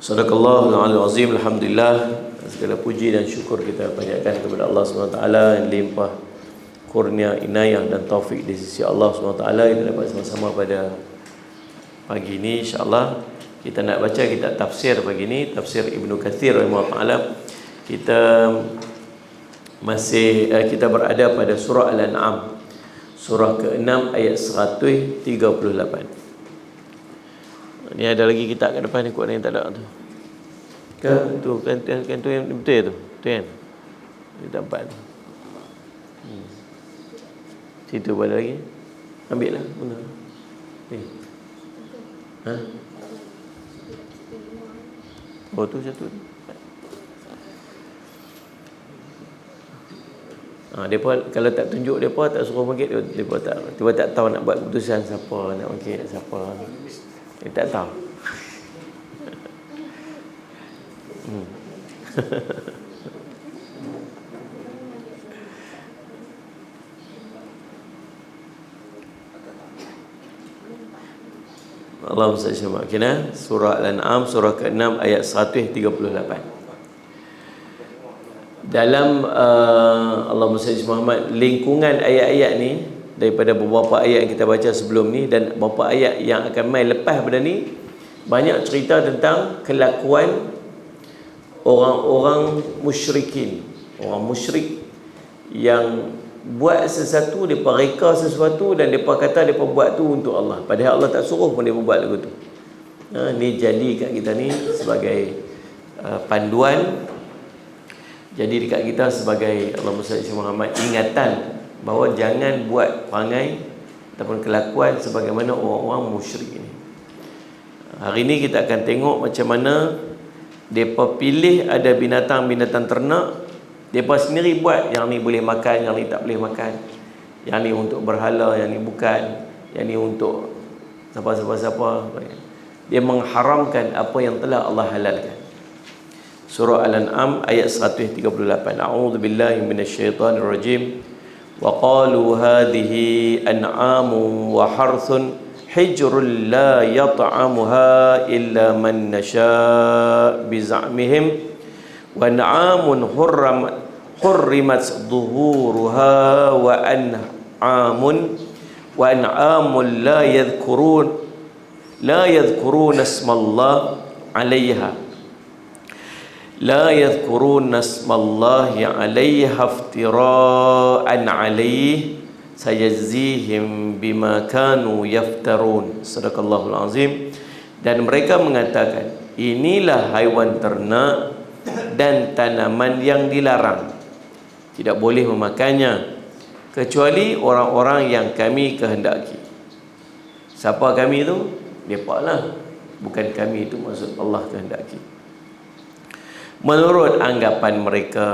Sadaqallahul azim. Alhamdulillah, segala puji dan syukur kita panjatkan kepada Allah SWT yang limpah kurnia, inayah dan taufik di sisi Allah SWT. Kita dapat sama-sama pada pagi ini insya-Allah kita nak baca kitab tafsir pagi ini, tafsir Ibnu Katsir rahimahullah. Kita masih kita berada pada surah Al-An'am, surah ke-6 ayat 138. Ni ada lagi kitab kat depan ni, kuat ni tak ada tu. Kan tu kan tu yang betul tu. Tu kan. Kitab 4 tu. Situ ada lagi. Ambil lah. Mana? Ni. Ha? Oh tu satu tu. Depa kalau tak tunjuk depa, tak suruh bangkit, depa tak tahu nak buat keputusan siapa nak bangkit, siapa. Dia tak tahu. Allahumma salli ala Muhammad. Surah Al-An'am, surah ke-6 ayat 138. Dalam Allahumma salli ala Muhammad, lingkungan ayat-ayat ni daripada beberapa ayat yang kita baca sebelum ni dan beberapa ayat yang akan mai lepas pada ni, banyak cerita tentang kelakuan orang-orang musyrikin, orang musyrik yang buat sesuatu, depa reka sesuatu dan depa kata depa buat tu untuk Allah, padahal Allah tak suruh pun depa buat lagu tu. Ni jadi kat kita ni sebagai panduan, jadi dekat kita sebagai Allahumma salli ala Muhammad, ingatan bahawa jangan buat perangai ataupun kelakuan sebagaimana orang-orang musyrik ini. Hari ini kita akan tengok macam mana mereka pilih ada binatang-binatang ternak, mereka sendiri buat yang ni boleh makan, yang ni tak boleh makan, yang ni untuk berhala, yang ni bukan, yang ni untuk siapa-siapa. Dia mengharamkan apa yang telah Allah halalkan. Surah Al-An'am ayat 138. A'udzubillahi minasyaitonirrajim. وَقَالُوا هَذِهِ أَنْعَامٌ وَحَرْثٌ حِجْرٌ لَا يَطْعَمُهَا إِلَّا مَنْ نَشَاءُ بِزَعْمِهِمْ وَأَنْعَامٌ حُرِّمَتْ ظُهُورُهَا وَأَنْعَامٌ لا يذكرون اسم الله عليها لا يذكرون اسم الله عليها افتراء عليه سيجزيهم بما كانوا يفترون. Sadaqallahul azim. Dan mereka mengatakan, inilah haiwan ternak dan tanaman yang dilarang, tidak boleh memakannya kecuali orang-orang yang kami kehendaki. Siapa kami itu? Mereka lah, bukan kami itu, maksud Allah kehendaki, menurut anggapan mereka.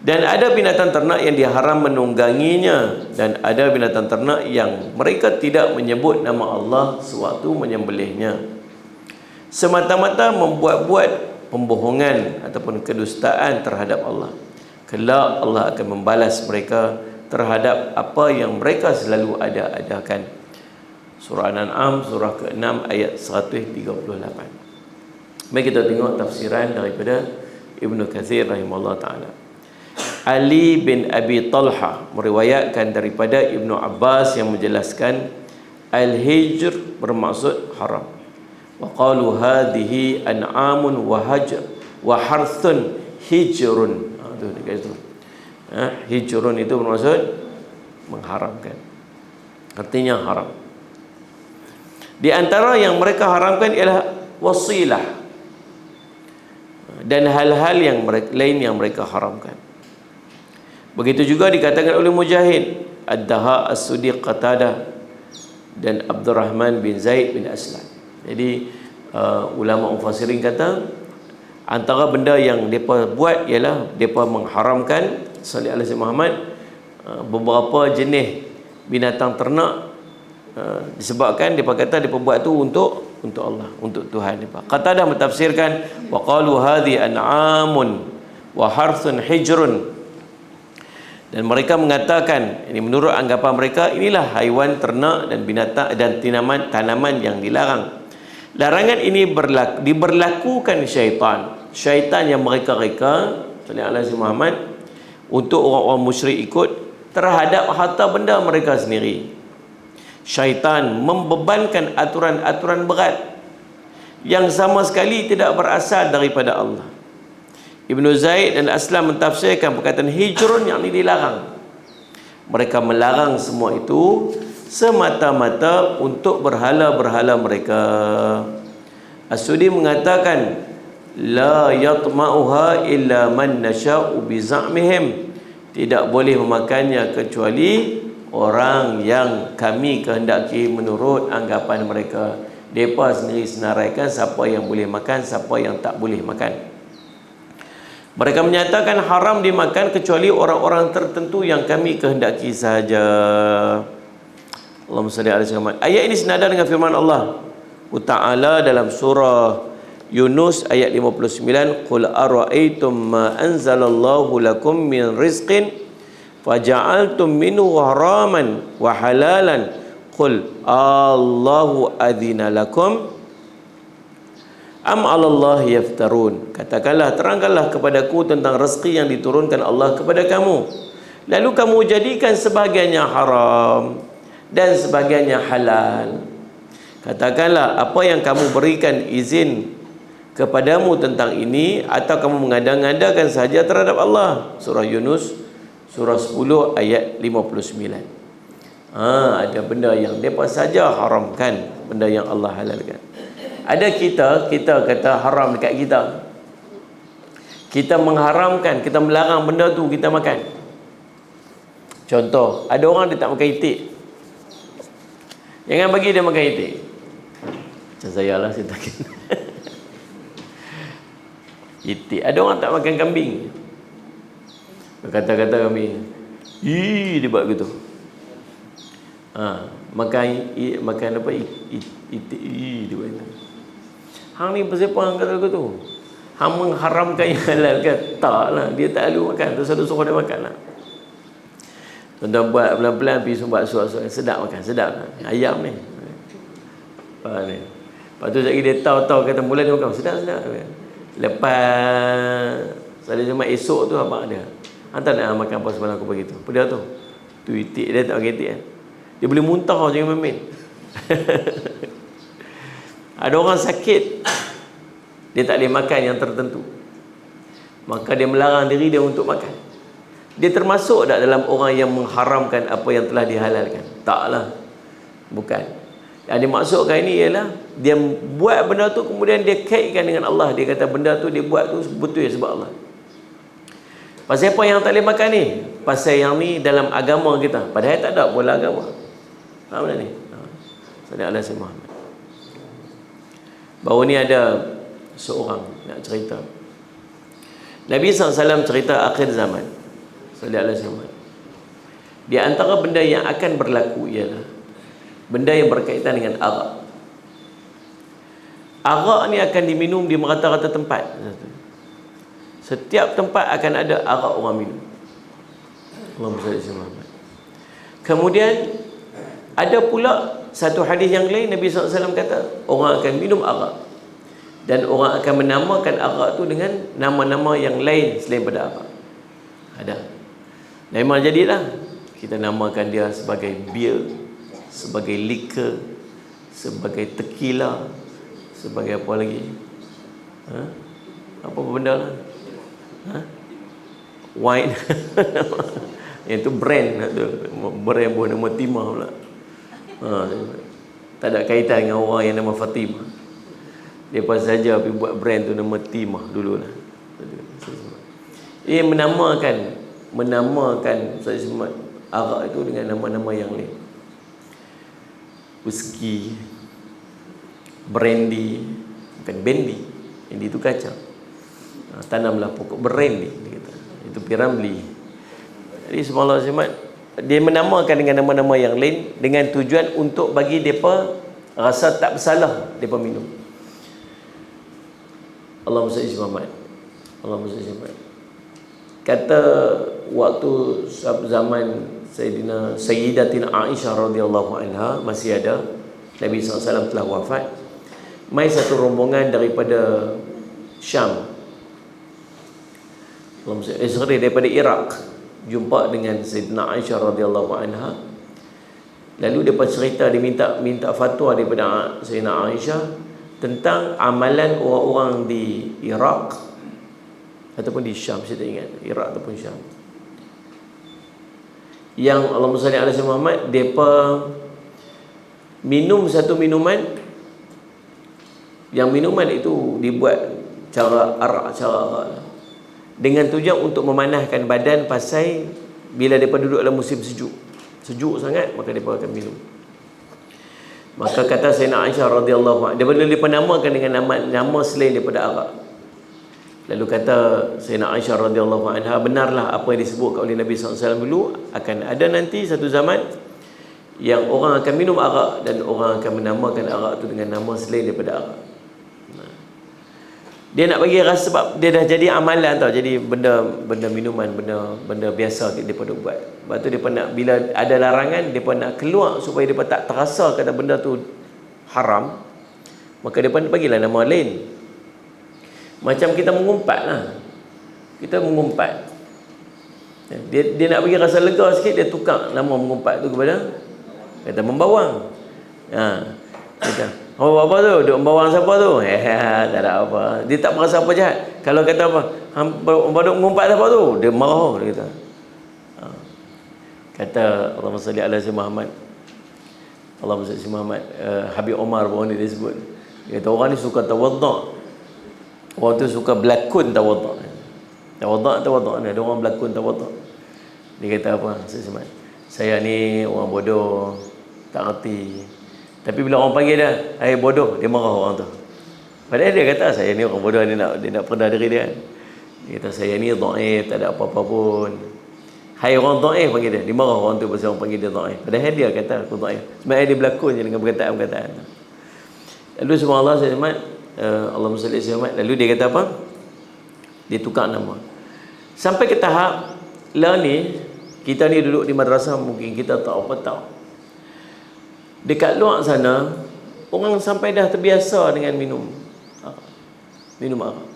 Dan ada binatang ternak yang diharam menungganginya, dan ada binatang ternak yang mereka tidak menyebut nama Allah sewaktu menyembelihnya, semata-mata membuat-buat pembohongan ataupun kedustaan terhadap Allah. Kelak Allah akan membalas mereka terhadap apa yang mereka selalu adakan. Surah Al-An'am, surah ke-6 ayat 138. Mari kita tengok tafsiran daripada Ibnu Katsir rahimahullah ta'ala. Ali bin Abi Talha meriwayatkan daripada Ibnu Abbas yang menjelaskan al-hijr bermaksud haram. Wa qalu hadhihi an'amun wa harthun hijrun. Tu dekat situ. Hijrun itu bermaksud mengharamkan. Artinya haram. Di antara yang mereka haramkan ialah wasilah dan hal-hal yang lain yang mereka haramkan. Begitu juga dikatakan oleh Mujahid, Ad-Daha, As-Sudi, Qatadah dan Abdurrahman bin Zaid bin Aslam. Jadi ulama mufassirin kata antara benda yang mereka buat ialah mereka mengharamkan sallallahu alaihi Muhammad beberapa jenis binatang ternak, disebabkan mereka kata mereka buat tu untuk Allah, untuk Tuhan mereka. Qatadah mentafsirkan wa qalu hadhi an'amun wa harthun hijrun, dan mereka mengatakan, ini menurut anggapan mereka, inilah haiwan ternak dan binatang dan tanaman yang dilarang. Larangan ini diberlakukan syaitan yang mereka-reka sallallahu Muhammad untuk orang-orang musyrik ikut terhadap harta benda mereka sendiri. Syaitan membebankan aturan-aturan berat yang sama sekali tidak berasal daripada Allah. Ibnu Zaid dan Aslam mentafsirkan perkataan hijrun yang ini dilarang. Mereka melarang semua itu semata-mata untuk berhala-berhala mereka. As-Sudi mengatakan la yatma'uha illa man nasha'u bi za'mihim, tidak boleh memakannya kecuali orang yang kami kehendaki menurut anggapan mereka. Mereka sendiri senaraikan siapa yang boleh makan, siapa yang tak boleh makan. Mereka menyatakan haram dimakan kecuali orang-orang tertentu yang kami kehendaki sahaja. Allahumma salli ala sayyidina Muhammad. Ayat ini senada dengan firman Allah Ta'ala dalam surah Yunus ayat 59, qul ara'aytum ma anzalallahu lakum min rizqin faja'altum minhu haraman wa halalan qul Allahu adzina lakum am 'alallahi yaftarun. Katakanlah, terangkanlah kepadaku tentang rezeki yang diturunkan Allah kepada kamu, lalu kamu jadikan sebahagiannya haram dan sebahagiannya halal. Katakanlah, apa yang kamu berikan izin kepadamu tentang ini, atau kamu mengada-ngadakan saja terhadap Allah. Surah Yunus surah 10 ayat 59. Ada benda yang mereka saja haramkan, benda yang Allah halalkan. Ada kita kata haram dekat kita, kita mengharamkan, kita melarang benda tu kita makan. Contoh, ada orang dia tak makan itik, jangan bagi dia makan itik. Macam saya lah, saya tak kena itik. Ada orang tak makan kambing, kata-kata kambing, dia buat begitu. Makan apa itik, dia buat itu. Hang ni pasal apa hang kata begitu? Hang mengharamkan yang halal ke? Tak lah, dia tak lalu makan, terus ada suruh dia makan lah. Tuan-tuan buat pelan-pelan, pergi buat suara-suara, sedap makan, sedap lah. Ayam ni. Lepas tu sekali dia tahu-tahu kata mula dia makan, sedap-sedap. Lepas saya cuma esok tu abang dia, hantar nak makan apa semalam aku begitu. Apa dia tu? Tu itik dia tak pakai itik kan? Dia boleh muntah jangan main-main. Ada orang sakit, dia tak boleh makan yang tertentu, maka dia melarang diri dia untuk makan. Dia termasuk tak dalam orang yang mengharamkan apa yang telah dihalalkan? Taklah, bukan. Yang dimaksudkan ini ialah dia buat benda tu, kemudian dia kaitkan dengan Allah. Dia kata benda tu dia buat tu betul sebab Allah. Pasal apa yang tak boleh makan ni? Pasal yang ni dalam agama kita, padahal tak ada bola agama. Faham tak ni? Sallallahu alaihi wasallam. Baru ni ada seorang nak cerita, Nabi SAW cerita akhir zaman sallallahu alaihi wasallam. Di antara benda yang akan berlaku ialah benda yang berkaitan dengan arak. Arak ni akan diminum di merata-rata tempat. Setiap tempat akan ada arak orang minum. Allahumma salli ala Muhammad. Kemudian ada pula satu hadis yang lain, Nabi SAW kata orang akan minum arak dan orang akan menamakan arak tu dengan nama-nama yang lain selain pada arak. Ada. Memang jadilah kita namakan dia sebagai bir, sebagai liquor, sebagai tequila, sebagai apa lagi? Apa benda lah? Wine. Yang tu brand tu. Brand buah nama Timah pula. Tak ada kaitan dengan orang yang nama Fatimah. Dia pas saja pergi buat brand tu nama Timah dululah. Ia menamakan arak itu dengan nama-nama yang lain. Whisky, brandy, bukan bendi. Bendi itu kacang. Tanamlah pokok brandy, dia kata. Itu Piramli. Jadi semalam dia menamakan dengan nama-nama yang lain dengan tujuan untuk bagi mereka rasa tak bersalah mereka minum. Allahumma salli ala Muhammad. Allahumma salli ala Muhammad. Kata waktu zaman Sayyidatina Aisyah radhiyallahu anha masih ada, Nabi SAW telah wafat. mai satu rombongan daripada Syam, daripada Iraq, jumpa dengan Sayyidina Aisyah radhiyallahu anha. Lalu dia cerita, dia minta fatwa daripada Sayyidina Aisyah tentang amalan orang-orang di Iraq ataupun di Syam, saya tak ingat Iraq ataupun Syam, yang Allahumma salli ala sayyidina Muhammad, depa minum satu minuman, yang minuman itu dibuat cara arak, dengan tujuan untuk memanahkan badan pasal bila depa duduk dalam musim sejuk sangat, maka depa akan minum. Maka kata Sayyidina Aisyah radhiyallahu anha, dia namakan dengan nama selain daripada arak. Lalu kata Sayyidina Aisyah radhiyallahu anha, benarlah apa yang disebutkan oleh Nabi SAW dulu, akan ada nanti satu zaman yang orang akan minum arak dan orang akan menamakan arak itu dengan nama selain daripada arak. Dia nak bagi rasa, sebab dia dah jadi amalan tau, jadi benda minuman, benda biasa depa duk buat. Lepas tu depa nak, bila ada larangan, depa nak keluar supaya depa tak terasa kata benda tu haram, maka depa bagilah nama lain. Macam kita mengumpat lah, kita mengumpat, dia nak bagi rasa lega sikit, dia tukar nama mengumpat tu kepada kata membawang. Kata apa tu? Duk membawang siapa tu? Tak ada apa. Dia tak merasa apa jahat. Kalau kata apa, hamba duk mengumpat siapa tu? Dia marah, dia kata. Kata Allahumma salli ala sayyidina Muhammad, Allahumma salli ala Muhammad, Habib Omar baru ni dia sebut. Dia kata orang ni suka tawaduk. Orang tu suka berlakon tawaduk. Tawaduk ni, ada orang berlakon tawaduk. Dia kata apa? Saya ni orang bodoh, tak reti. Tapi bila orang panggil dia, hai bodoh, dia marah orang tu. Padahal dia kata, saya ni orang bodoh, dia nak perdah diri dia. Dia kata, saya ni dhaif, tak ada apa-apa pun. Hai orang dhaif panggil dia marah orang tu pasal orang panggil dia dhaif. Padahal dia kata, aku dhaif. Sebenarnya dia berlakon je dengan perkataan-perkataan tu. Lalu subhanallah, Allahumma salli alaihi wasallam. Lalu dia kata apa? Dia tukar nama. Sampai ke tahap lah ni, kita ni duduk di madrasah, mungkin kita tak apa tahu. Dekat luar sana, orang sampai dah terbiasa dengan minum arak.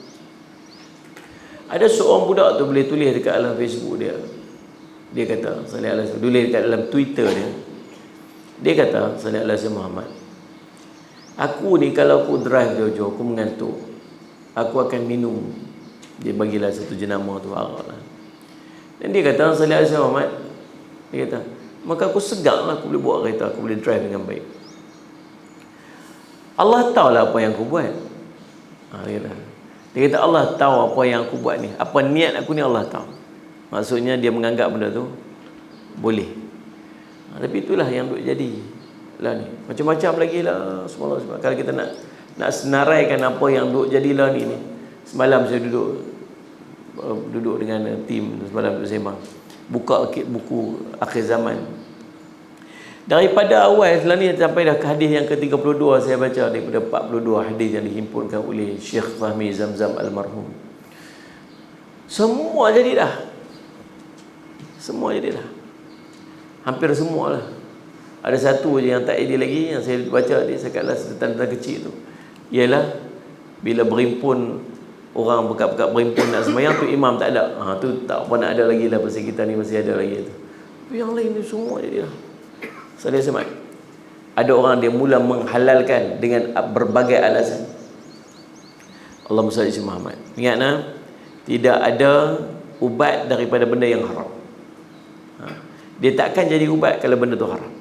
Ada seorang budak tu boleh tulis dekat dalam Facebook dia. Dia kata, tulis dekat dalam Twitter dia. Dia kata, sallallahu alaihi Muhammad, aku ni kalau aku drive jauh-jauh, aku mengantuk, aku akan minum. Dia bagilah satu jenama tu arak lah. Dan dia kata, sallallahu alaihi Muhammad, dia kata, maka aku segar lah, aku boleh bawa kereta, aku boleh drive dengan baik. Allah tahu lah apa yang aku buat. Dia kata Allah tahu apa yang aku buat ni, apa niat aku ni Allah tahu. Maksudnya dia menganggap benda tu boleh. Tapi itulah yang duk jadi lah ni. Macam-macam lagi lah semua. Kalau kita nak senaraikan apa yang duk jadilah ni. Semalam saya duduk dengan tim, semalam duduk sembang, buka buku akhir zaman. Daripada awal setelah ni sampai dah ke hadis yang ke-32 saya baca, daripada 42 hadis yang dihimpunkan oleh Syekh Fahmi Zamzam almarhum. Semua jadi dah. Hampir semua lah. Ada satu je yang tak ideal lagi, yang saya baca di sekadar tanda kecil tu, ialah bila berimpun, orang bekat-bekat berimpun nak sembahyang tu, imam tak ada. Tu tak apa nak ada lagi lah, pasal kita ni masih ada lagi tu. Tapi yang lain ni semua jadi lah. Saya semak. Ada orang dia mula menghalalkan dengan berbagai alasan. Allahumma salli ala Muhammad. Ingatlah, tidak ada ubat daripada benda yang haram. Dia takkan jadi ubat kalau benda tu haram.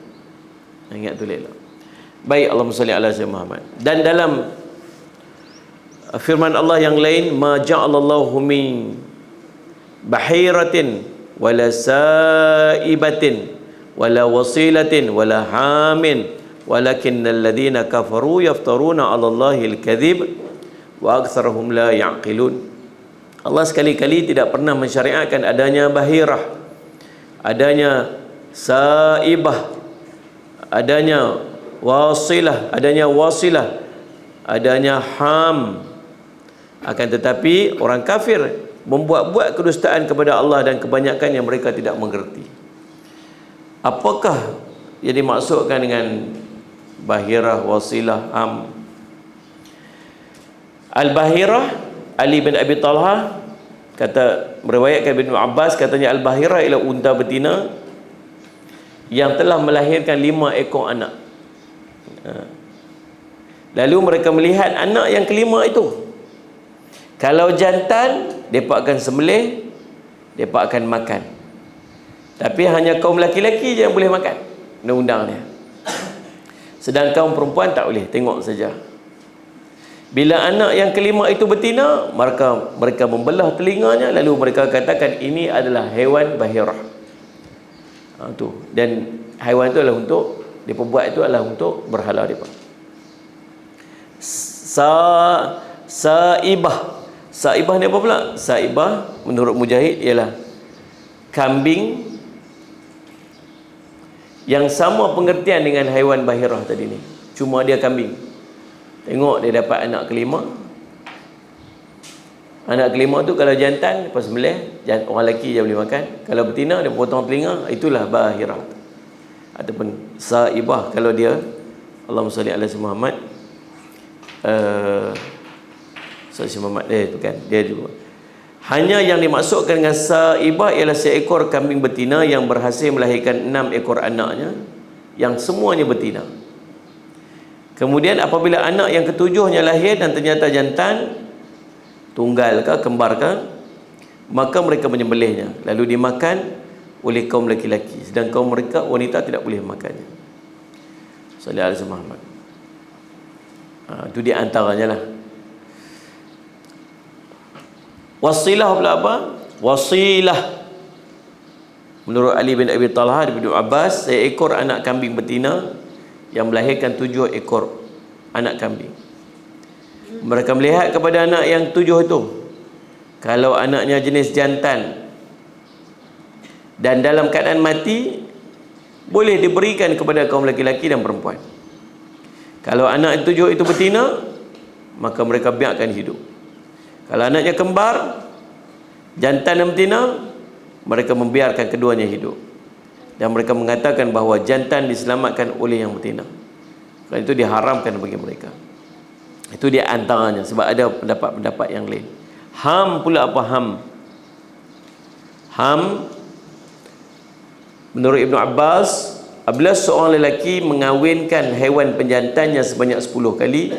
Ingat tu lelah. Baik, Allahumma salli ala Muhammad. Dan dalam firman Allah yang lain, ma ja'alallahu min bahiratin wala saibatin wala wasilatin wala hamin walakinnal ladzina kafaru yaftaruna 'ala Allahi al-kadzib wa aktsaruhum la ya'qilun. Allah sekali-kali tidak pernah mensyariatkan adanya bahirah, adanya saibah, adanya wasilah, adanya ham. Akan tetapi orang kafir membuat-buat kedustaan kepada Allah, dan kebanyakan yang mereka tidak mengerti. Apakah yang dimaksudkan dengan bahirah, wasilah, ham? Al-Bahirah, Ali bin Abi Talha kata, meriwayatkan Ibnu Abbas katanya Al-Bahirah ialah unta betina yang telah melahirkan 5 ekor anak. Lalu mereka melihat anak yang kelima itu. Kalau jantan, mereka akan sembelih, mereka akan makan. Tapi hanya kaum laki-laki je yang boleh makan, undang-undang dia. Sedangkan kaum perempuan tak boleh, tengok saja. Bila anak yang kelima itu betina, mereka membelah telinganya, lalu mereka katakan ini adalah haiwan bahirah. Tu. Dan haiwan itu adalah untuk, mereka buat itu adalah untuk berhala mereka. Saibah. Saibah ni apa pula? Saibah menurut Mujahid ialah kambing yang sama pengertian dengan haiwan bahirah tadi ni, cuma dia kambing. Tengok dia dapat anak kelima. Anak kelima tu kalau jantan lepas sembelih, orang lelaki je boleh makan. Kalau betina dia potong telinga, itulah bahirah ataupun saibah kalau dia. Allahumma salli ala Muhammad. Salli Muhammad tu kan dia juga. Hanya yang dimaksudkan dengan saibah ialah seekor kambing betina yang berhasil melahirkan 6 ekor anaknya, yang semuanya betina. Kemudian apabila anak yang ketujuhnya lahir dan ternyata jantan, tunggal ke kembar ke, maka mereka menyembelihnya lalu dimakan oleh kaum laki-laki, sedangkan kaum mereka wanita tidak boleh makannya. Sallallahu alaihi Muhammad. Itu di antaranya lah. Wasilah pula apa? Wasilah menurut Ali bin Abi Talha dan Ibnu Abbas, seekor anak kambing betina yang melahirkan 7 ekor anak kambing. Mereka melihat kepada anak yang 7 itu, kalau anaknya jenis jantan dan dalam keadaan mati, boleh diberikan kepada kaum laki-laki dan perempuan. Kalau anak 7 itu betina, maka mereka biarkan hidup. Kalau anaknya kembar, jantan dan betina, mereka membiarkan keduanya hidup. Dan mereka mengatakan bahawa jantan diselamatkan oleh yang betina. Kerana itu diharamkan bagi mereka. Itu di antaranya, sebab ada pendapat-pendapat yang lain. Ham pula apa ham? Ham menurut Ibnu Abbas, apabila seorang lelaki mengawinkan haiwan penjantannya sebanyak 10 kali,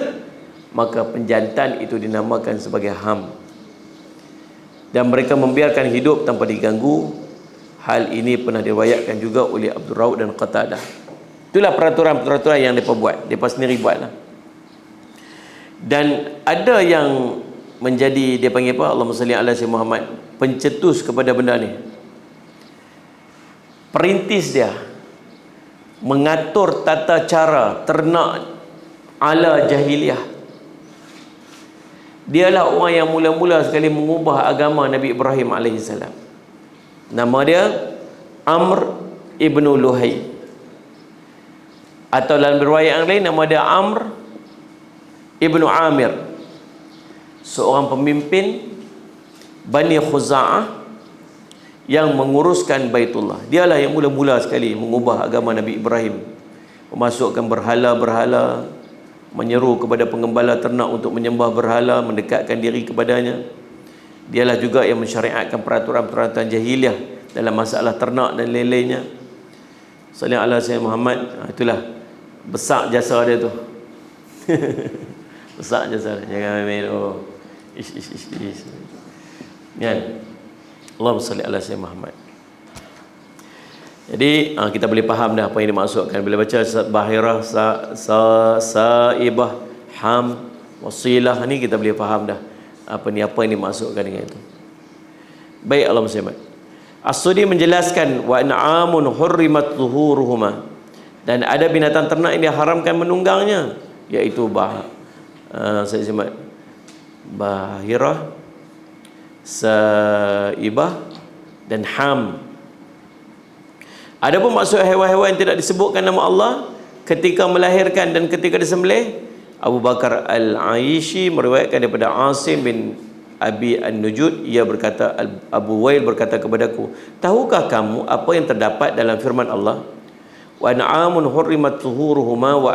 maka penjantan itu dinamakan sebagai ham. Dan mereka membiarkan hidup tanpa diganggu. Hal ini pernah diriwayatkan juga oleh Abdul Raud dan Qatadah. Itulah peraturan-peraturan yang mereka buat, mereka sendiri buatlah. Dan ada yang menjadi, dia panggil apa? Allahumma salli ala sayyidina Muhammad, pencetus kepada benda ni. Perintis dia mengatur tata cara ternak ala jahiliah. Dialah orang yang mula-mula sekali mengubah agama Nabi Ibrahim AS. Nama dia Amr ibnu Luhai, atau dalam riwayat yang lain nama dia Amr ibnu Amir, seorang pemimpin Bani Khuza'ah yang menguruskan Baitullah. Dialah yang mula-mula sekali mengubah agama Nabi Ibrahim, memasukkan berhala-berhala, menyeru kepada penggembala ternak untuk menyembah berhala, mendekatkan diri kepadanya. Dialah juga yang mensyariatkan peraturan-peraturan jahiliah dalam masalah ternak dan lain-lainnya. Sallallahu alaihi wasallam Muhammad. Itulah besar jasa dia tu. Besar jasa dia. Jangan main ish. Kan? Allahumma salli ala sayyidina Muhammad. Jadi kita boleh faham dah apa yang dimaksudkan bila baca bahirah, saibah, ham, wasilah ni, kita boleh faham dah apa yang dimaksudkan dengan itu. Baik, Allahumma salli. As-Sudi menjelaskan wa an'amun hurrimat zuhuruhuma, dan ada binatang ternak yang diharamkan menunggangnya, iaitu bahirah, saibah dan ham. Adapun maksud haiwan-haiwan yang tidak disebutkan nama Allah ketika melahirkan dan ketika disembelih, Abu Bakar Al-Aishi meriwayatkan daripada Asim bin Abi An-Nujud, ia berkata, Abu Wail berkata kepadaku, tahukah kamu apa yang terdapat dalam firman Allah, wa an'amun hurrimat zuhuruhuma wa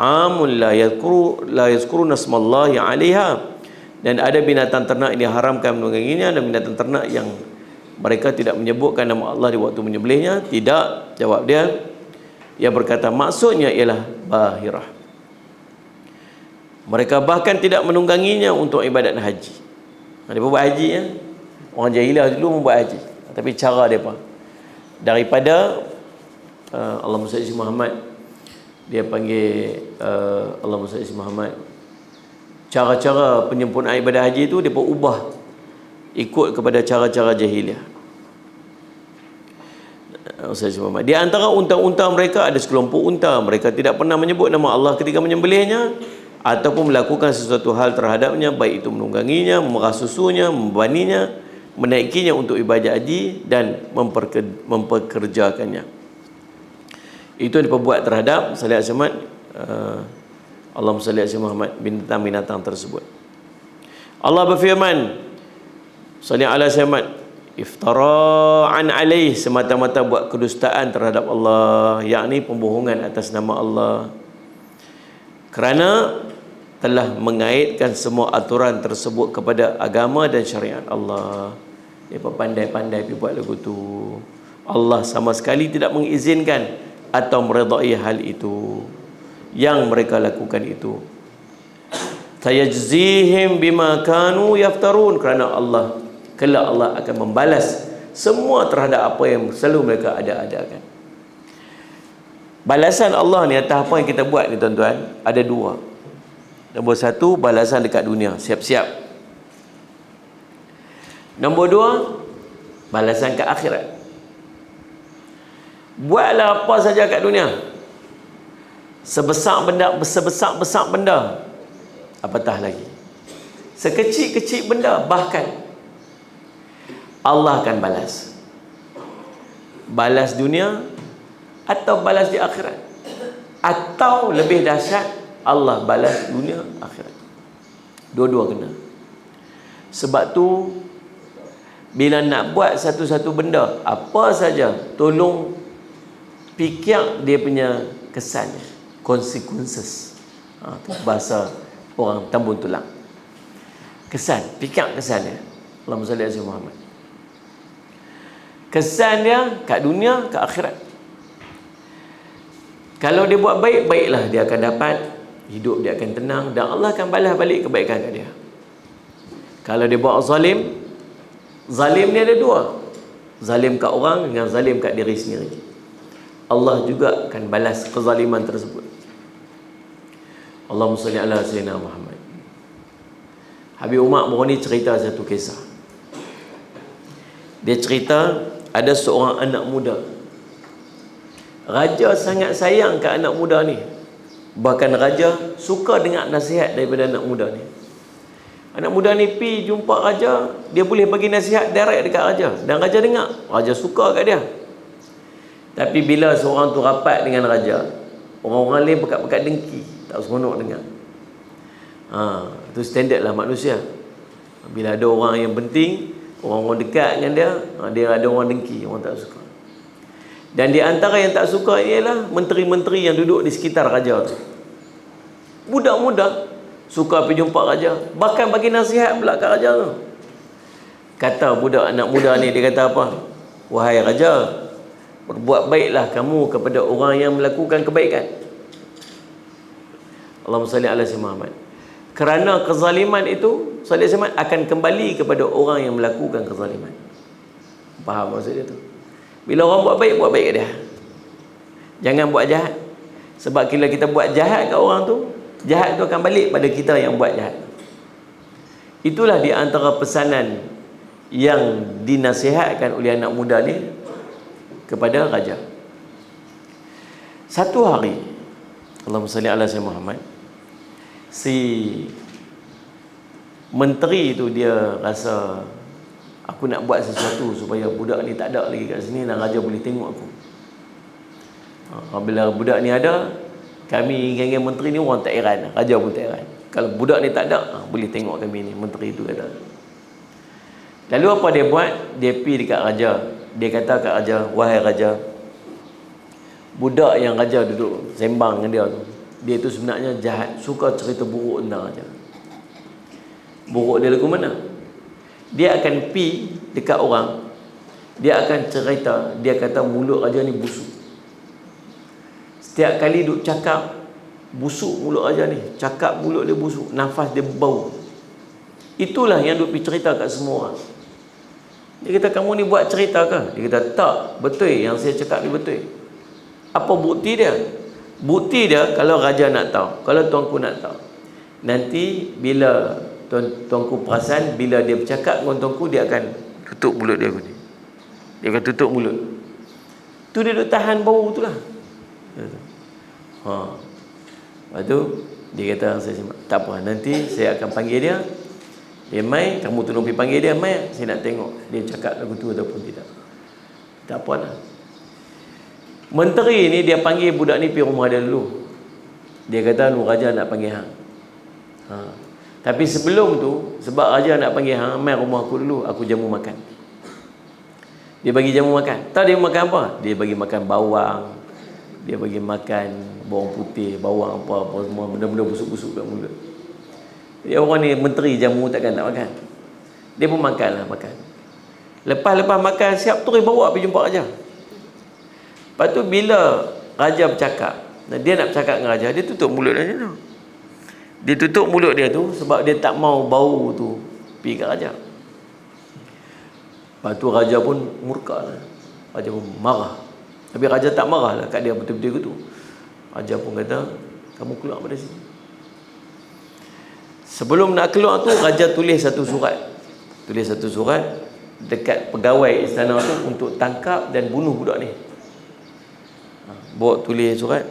amun la yazkuruna smallahi 'alaiha, dan ada binatang ternak yang diharamkan menungganginya, dan binatang ternak yang mereka tidak menyebutkan nama Allah di waktu menyembelihnya. Tidak, jawab dia. Ia berkata maksudnya ialah bahirah. Mereka bahkan tidak menungganginya untuk ibadat haji. Mereka buat haji ya. Orang jahilah dulu membuat haji, tapi cara mereka daripada Allahumma salli Muhammad, dia panggil Allahumma salli Muhammad, cara-cara penyempurnaan ibadah haji itu dia ubah ikut kepada cara-cara jahiliah. Di antara unta-unta mereka ada sekelompok unta, mereka tidak pernah menyebut nama Allah ketika menyembelihnya ataupun melakukan sesuatu hal terhadapnya, baik itu menungganginya, memerah susunya, membaninya, menaikinya untuk ibadah haji, dan memperkerjakannya. Itu yang diperbuat terhadap Salih Asmat, Allahumma salli ala Muhammad, binatang-binatang tersebut. Allah berfirman, Salih ala Muhammad, iftara'an alaih, semata-mata buat kedustaan terhadap Allah, yakni pembohongan atas nama Allah, kerana telah mengaitkan semua aturan tersebut kepada agama dan syariat Allah. Dia pandai-pandai pergi buat lagu tu. Allah sama sekali tidak mengizinkan atau meredai hal itu yang mereka lakukan itu. Sayajzihim bima kanu yaftarun, kerana Allah, kelak Allah akan membalas semua terhadap apa yang selalu mereka ada-adakan. Balasan Allah ni atas apa yang kita buat ni tuan-tuan, ada dua. Nombor satu, balasan dekat dunia, siap-siap. Nombor dua, balasan ke akhirat. Buatlah apa saja kat dunia, sebesar benda, apatah lagi sekecil-kecil benda, bahkan Allah akan balas dunia atau balas di akhirat, atau lebih dahsyat, Allah balas dunia akhirat, dua-dua kena. Sebab tu bila nak buat satu-satu benda apa saja, tolong fikir dia punya kesannya, consequences. Tu bahasa orang tambun tulang. Kesan, fikir kesannya. Allahumma salli ala Muhammad. Kesan dia kat dunia, kat akhirat. Kalau dia buat baik, baiklah dia akan dapat, hidup dia akan tenang, dan Allah akan balas balik kebaikan kat dia. Kalau dia buat zalim, zalim ni ada dua, zalim kat orang dengan zalim kat diri sendiri. Allah juga akan balas kezaliman tersebut. Allahumma salli ala sayyidina Muhammad. Habib Umar baru ni cerita satu kisah. Dia cerita ada seorang anak muda, raja sangat sayang ke anak muda ni. Bahkan raja suka dengar nasihat daripada anak muda ni. Anak muda ni pi jumpa raja, dia boleh bagi nasihat direct dekat raja, dan raja dengar, raja suka kat dia. Tapi bila seorang tu rapat dengan raja, orang-orang lain pekat-pekat dengki, tak seronok dengar. Itu standard lah manusia. Bila ada orang yang penting, orang-orang dekat dengan dia, dia ada orang dengki, orang tak suka. Dan di antara yang tak suka ialah menteri-menteri yang duduk di sekitar raja tu. Budak-budak suka pergi jumpa raja, bahkan bagi nasihat pula kat raja tu. Kata budak anak muda ni, dia kata apa? Wahai raja, berbuat baiklah kamu kepada orang yang melakukan kebaikan. Allahumma salli ala Muhammad. Kerana kezaliman itu, salli Muhammad, akan kembali kepada orang yang melakukan kezaliman. Faham maksud dia tu? Bila orang buat baik kat dia. Jangan buat jahat. Sebab bila kita buat jahat kat orang tu, jahat tu akan balik pada kita yang buat jahat. Itulah di antara pesanan yang dinasihatkan oleh anak muda ni kepada raja. Satu hari, Allahumma salli ala sayyidina Muhammad, si menteri tu dia rasa, aku nak buat sesuatu supaya budak ni tak ada lagi kat sini dan raja boleh tengok aku. Bila budak ni ada, kami geng-geng menteri ni orang tak heran, raja pun tak heran. Kalau budak ni tak ada, boleh tengok kami ni, menteri tu kata. Lalu apa dia buat? Dia pergi dekat raja. Dia kata kat raja, wahai raja, budak yang raja duduk sembang dengan dia tu, Dia tu sebenarnya jahat, suka cerita buruk tentang raja. Buruk dia lagu mana? Dia akan pi dekat orang, dia akan cerita, dia kata mulut raja ni busuk. Setiap kali duk cakap, busuk mulut raja ni, cakap mulut dia busuk, nafas dia bau. Itulah yang duk pi cerita kat semua orang. Dia kata, kamu ni buat cerita ke? Dia kata, tak, betul yang saya cakap ni betul. Apa bukti dia? Bukti dia kalau raja nak tahu, kalau tuanku nak tahu, nanti bila tuanku perasan, bila dia bercakap dengan tuanku, dia akan tutup mulut dia ni. Dia akan tutup mulut. Tu dia duk tahan bau tu lah. Lepas tu dia kata, tak apa, nanti saya akan panggil dia. Dia mai, kamu tolong pergi panggil dia, mai, saya nak tengok dia cakap lagu tu ataupun tidak. Tak apalah. Menteri ni dia panggil budak ni pergi rumah dia dulu. Dia kata, lu raja nak panggil hang. Tapi sebelum tu, sebab raja nak panggil hang, mai rumah aku dulu, aku jamu makan. Dia bagi jamu makan. Tahu dia makan apa? Dia bagi makan bawang, dia bagi makan bawang putih, bawang apa semua, benda-benda busuk-busuk kat mulut. Dia orang ni menteri jamu, takkan tak makan. Dia pun makan. Lepas makan siap tu dia bawa pergi jumpa raja. Lepas tu bila raja bercakap, dia nak bercakap dengan raja, dia tutup mulut dia tu. Dia tutup mulut dia tu sebab dia tak mau bau tu pergi kat raja. Lepas tu raja pun murka lah. Raja pun marah. Tapi raja tak marah lah kat dia betul-betul gitu. Raja pun kata, kamu keluar pada sini. Sebelum nak keluar tu, raja tulis satu surat. Dekat pegawai istana tu untuk tangkap dan bunuh budak ni. Bawa tulis surat,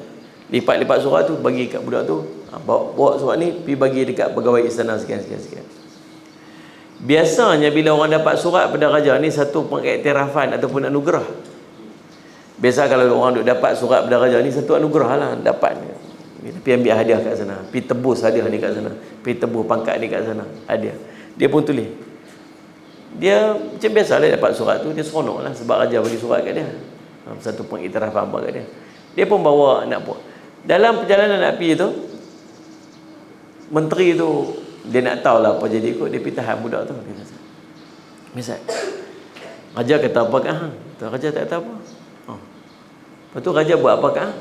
lipat-lipat surat tu bagi kat budak tu. Bawa surat ni pergi bagi dekat pegawai istana sekian. Biasanya bila orang dapat surat pada raja ni, satu pengiktirafan ataupun anugerah. Biasa kalau orang duk dapat surat pada raja ni, satu anugerah lah dapat. Pergi ambil hadiah kat sana, pergi tebus hadiah ni kat sana, pergi tebus pangkat ni kat sana, hadiah. Dia pun tulis. Dia macam biasa lah dapat surat tu, dia seronok lah sebab raja bagi surat kat dia. Satu pengiktirafan kat dia. Dia pun bawa nak buat. Dalam perjalanan nak pergi tu, menteri tu dia nak tahu lah apa jadi kot, dia pergi tahan budak tu. Dia kata, misal raja kata apa kat hang? Raja tak kata apa. Lepas tu raja buat apa kat hang?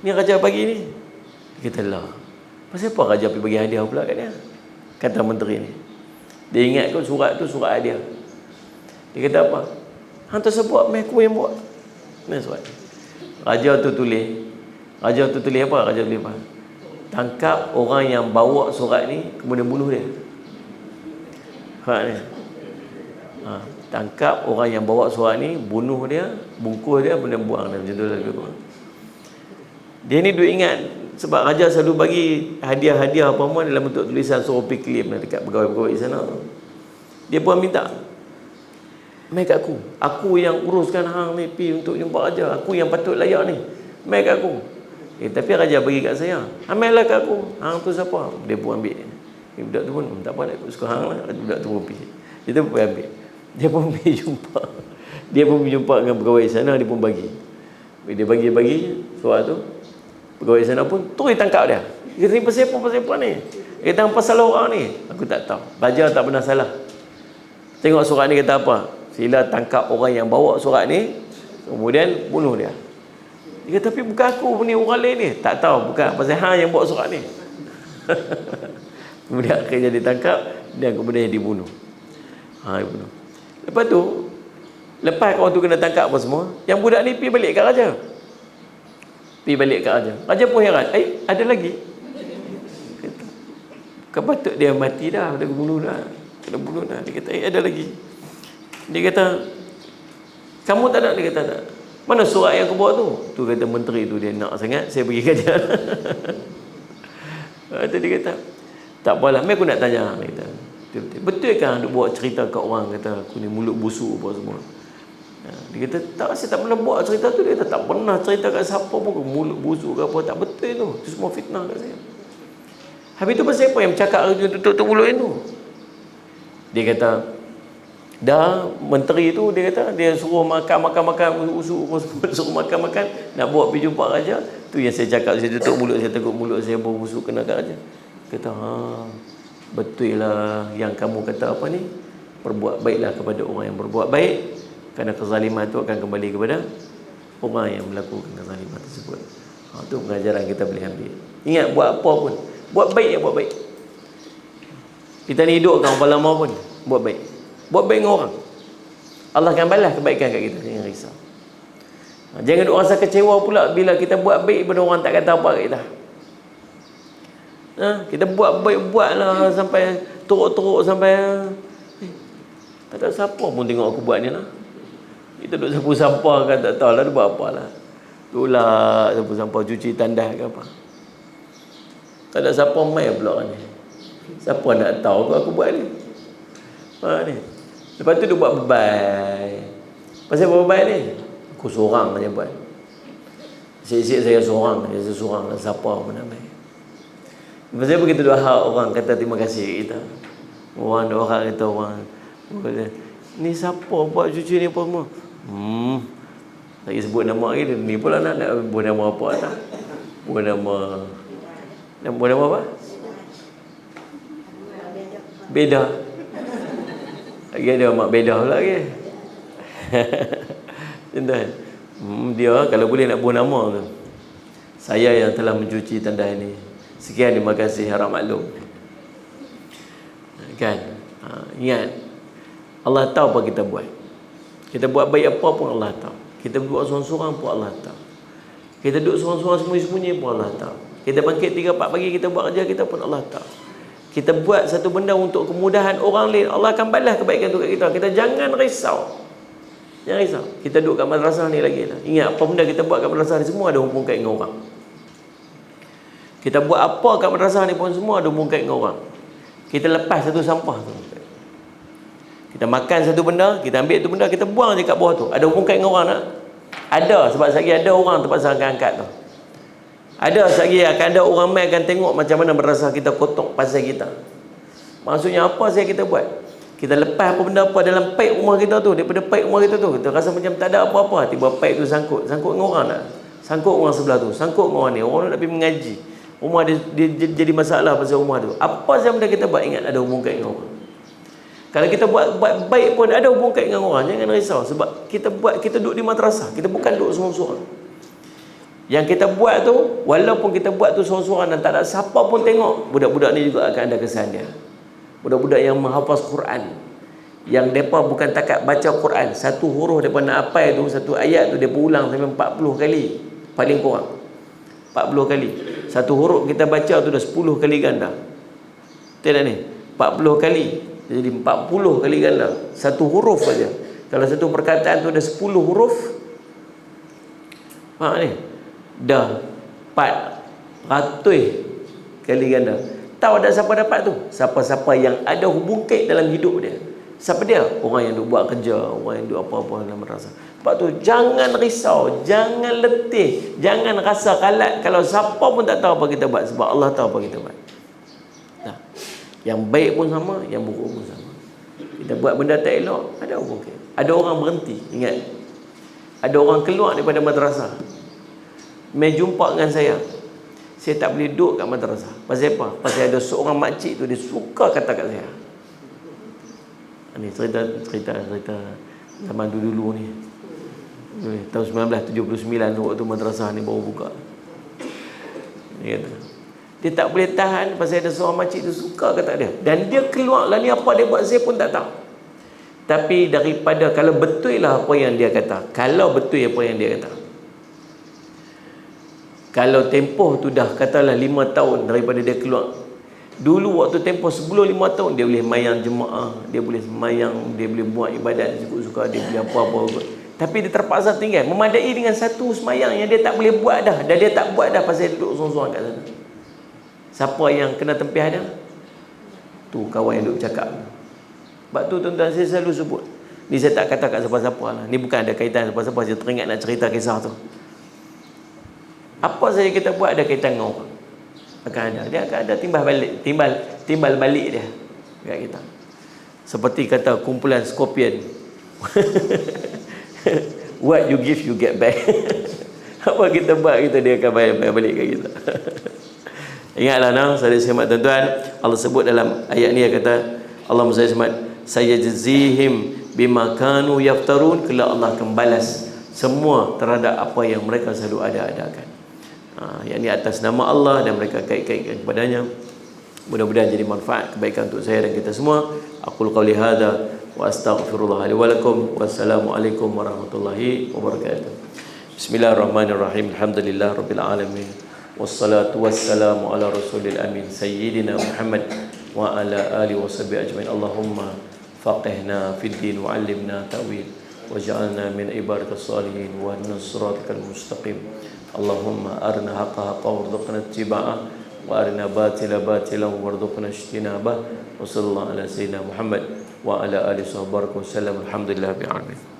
Ni raja bagi ni. Dia kata, lah, pasal apa raja pergi bagi hadiah pula kat dia? Kata menteri ni. Dia ingat kot surat tu surat hadiah. Dia kata apa? Hang tersebut, aku yang buat. Ni surat. Raja tu tulis apa? Raja tulis apa? Tangkap orang yang bawa surat ni, kemudian bunuh dia. Tangkap orang yang bawa surat ni, bunuh dia, bungkus dia, kemudian buang dia. Macam tu lah lebih kurang. Dia ni duk ingat sebab raja selalu bagi hadiah-hadiah apa-apa dalam bentuk tulisan suruh pergi claim dekat pegawai-pegawai sana. Dia pun minta, mai kat aku yang uruskan hang ni pergi untuk jumpa raja, aku yang patut layak ni, mai kat aku. Tapi raja bagi kat saya, ambillah kat aku. Hang tu siapa? Dia pun ambil. Budak tu pun tak apa, aku suka hang lah. Budak tu pun pergi, dia tu pun ambil. Dia pun pergi jumpa, dengan pegawai sana. Dia pun bagi. Dia bagi surat tu, pegawai sana pun terus tangkap dia. Dia kata, pasal apa ni? Dia kata, apa salah orang ni? Aku tak tahu. Raja tak pernah salah. Tengok surat ni kata apa? Sila tangkap orang yang bawa surat ni, kemudian bunuh dia. Dia kata, tapi bukan aku ni, orang lain ni. Tak tahu, bukan. Pasal hang yang bawa surat ni. Kemudian akhirnya ditangkap dan kemudian dibunuh. Dibunuh. Lepas tu, lepas orang tu kena tangkap apa semua, yang budak ni pergi balik kat raja. Raja pun heran. Ada lagi? Kau patut dia mati dah, kena bunuh dah. Dia kata, ada lagi. Dia kata, kamu tak ada? Dia kata, tak. Mana surat yang kau bawa tu? Tu kata menteri tu, dia nak sangat, saya pergi kerja. Dia kata, tak apalah, aku nak tanya. Dia kata, betul kan dia buat cerita kat orang, kata aku ni mulut busuk apa semua? Dia kata, tak, saya tak pernah buat cerita tu. Dia kata, tak pernah cerita kat siapa pun mulut busuk ke apa, tak betul tu. Itu semua fitnah kat saya. Habis tu pasal apa yang bercakap tutup mulut tu? Dia kata, Dah menteri tu dia kata dia suruh makan suruh makan nak bawa pergi jumpa raja. Tu yang saya cakap, saya tutup mulut, saya teguk mulut, saya bau busuk kena kat raja. Kata betul lah yang kamu kata apa ni, perbuat baiklah kepada orang yang berbuat baik, kerana kezaliman itu akan kembali kepada orang yang melakukan kezaliman tersebut. Itu pengajaran kita boleh ambil. Ingat, buat apa pun, buat baik, buat baik. Kita ni hidup kan berapa lama pun, buat baik. Buat baik dengan orang, Allah akan balas kebaikan kat kita. Jangan risau. Jangan duk rasa kecewa pula bila kita buat baik pada orang tak kata apa kat kita. Kita buat baik, buatlah sampai teruk-teruk sampai tak ada siapa pun tengok aku buat ni lah. Kita duk sapu sampah kan, tak tahu lah dia buat apa lah. Tolak sapu sampah, cuci tandas ke apa. Tak ada siapa main pula ni. Siapa nak tahu aku buat ni. Ni. Lepas tu dia buat beban. Pasal buat beban ni, aku seorang saja buat. Asyik-asyik saya seorang lah, siapa pun nak main. Pasal begitu dua hal orang kata terima kasih kita. Orang kata orang ni siapa buat cuci ni apa semua. Tak payah sebut nama lagi. Ni pula nak buat nama apa tak? Buat nama apa? Beda. Lagi ada mak beda pula lagi. Contoh. Dia kalau boleh nak buat nama tu. Saya yang telah mencuci tandas ini. Sekian, terima kasih, harap maklum. Kan? Ingat, Allah tahu apa kita buat. Kita buat baik apa pun Allah tahu. Kita buat seorang-seorang pun Allah tahu. Kita duduk seorang-seorang sembunyi-sembunyi pun Allah tahu. Kita bangkit 3-4 pagi kita buat kerja kita pun Allah tahu. Kita buat satu benda untuk kemudahan orang lain, Allah akan balas kebaikan itu kat kita. Kita jangan risau. Jangan risau. Kita duduk kat madrasah ni lagi lah. Ingat, apa benda kita buat kat madrasah ni semua ada hubung kait dengan orang. Kita buat apa kat madrasah ni pun semua ada hubung kait dengan orang. Kita lepas satu sampah tu, kita makan satu benda, kita ambil tu benda, kita buang je kat bawah tu. Ada hubung kait dengan orang tak? Ada, sebab sekali ada orang terpaksa akan angkat tu. Ada sekali akan ada orang mai akan tengok macam mana madrasah kita kotor pasal kita. Maksudnya apa saya kita buat? Kita lepas apa benda apa dalam paip rumah kita tu, daripada paip rumah kita tu, kita rasa macam tak ada apa-apa, tiba paip tu sangkut dengan orang tak? Sangkut orang sebelah tu, sangkut dengan orang ni, orang nak pergi mengaji. Rumah dia jadi masalah pasal rumah tu. Apa saja benda kita buat, ingat ada hubung kait dengan orang. Kalau kita buat baik pun ada hubung kait dengan orang, jangan risau. Sebab kita duduk di madrasah, kita bukan duduk seorang-seorang. Yang kita buat tu, walaupun kita buat tu seorang-seorang dan tak ada siapa pun tengok, budak-budak ni juga akan ada kesan dia. Budak-budak yang menghafaz Quran, yang mereka bukan takat baca Quran, satu huruf mereka nak hafal tu, satu ayat tu dia berulang sampai 40 kali paling kurang. 40 kali. Satu huruf kita baca tu dah 10 kali ganda. Tengok ni, 40 kali. Jadi 40 kali ganda. Satu huruf saja. Kalau satu perkataan tu ada 10 huruf, ni dah 400 kali ganda. Tahu ada siapa dapat tu? Siapa-siapa yang ada hubung kait dalam hidup dia. Siapa dia? Orang yang duk buat kerja, orang yang duk apa-apa dalam madrasah. Sebab tu jangan risau, jangan letih, jangan rasa kalat kalau siapa pun tak tahu apa kita buat, sebab Allah tahu apa kita buat. Nah, yang baik pun sama, yang buruk pun sama. Kita buat benda tak elok, ada hubung kait. Ada orang berhenti, ingat. Ada orang keluar daripada madrasah. Mai jumpa dengan saya. Saya tak boleh duduk kat madrasah. Pasal apa? Pasal ada seorang makcik tu dia suka kata kat saya. Ini cerita zaman dulu ni. Tahun 1979 waktu madrasah ni baru buka. Dia kata, dia tak boleh tahan pasal ada seorang makcik tu suka kata dia. Dan dia keluar lah ni, apa dia buat saya pun tak tahu. Tapi daripada kalau betul lah apa yang dia kata, kalau betul apa yang dia kata, kalau tempoh tu dah katalah 5 tahun daripada dia keluar. Dulu waktu tempoh sebelum 5 tahun dia boleh mayang jemaah, dia boleh semayang, dia boleh buat ibadat suka-suka, dia boleh apa-apa. Tapi dia terpaksa tinggal memadai dengan satu semayang yang dia tak boleh buat dah. Dan dia tak buat dah pasal dia duduk sorang-sorang kat sana. Siapa yang kena tempiah dia? Tu kawan yang duduk cakap. Sebab tu tuan-tuan saya selalu sebut. Ni saya tak kata kat siapa-siapa lah. Ni bukan ada kaitan siapa-siapa, saya teringat nak cerita kisah tu. Apa saja kita buat ada kaitan dengan orang. Dia akan ada timbal balik dia kat kita. Seperti kata kumpulan Scorpion. What you give, you get back. Apa kita buat, dia akan bayar balik ke kita. Ingatlah saudara sekalian tuan-tuan, Allah sebut dalam ayat ni, dia kata Allahumma salli alaihi sayajzihim bima kanu yaftarun, kelak Allah akan balas semua terhadap apa yang mereka selalu ada-adakan. Yang ni atas nama Allah dan mereka kait-kaitkan kepadanya. Mudah-mudahan jadi manfaat, kebaikan untuk saya dan kita semua. Aqul qawli hadza wa astaghfirullah li wa lakum. Wassalamualaikum warahmatullahi wabarakatuh. Bismillahirrahmanirrahim. Alhamdulillah rabbil alamin. Wassalatu wassalamu ala rasulil amin sayyidina Muhammad wa ala alihi washabihi ajmain. Allahumma faqihna fid din wa 'allimna ta'wil waj'alna min ibadikas salihin wa nasratikal mustaqim. Allahumma arina haqqa haqqa warzuqna ittiba'ah wa arina batila batilan warzuqna ijtinabah. Wa sallallahu ala sayyidina Muhammad wa ala alihi wa sahbihi wasallam. Alhamdulillah bi'alamin.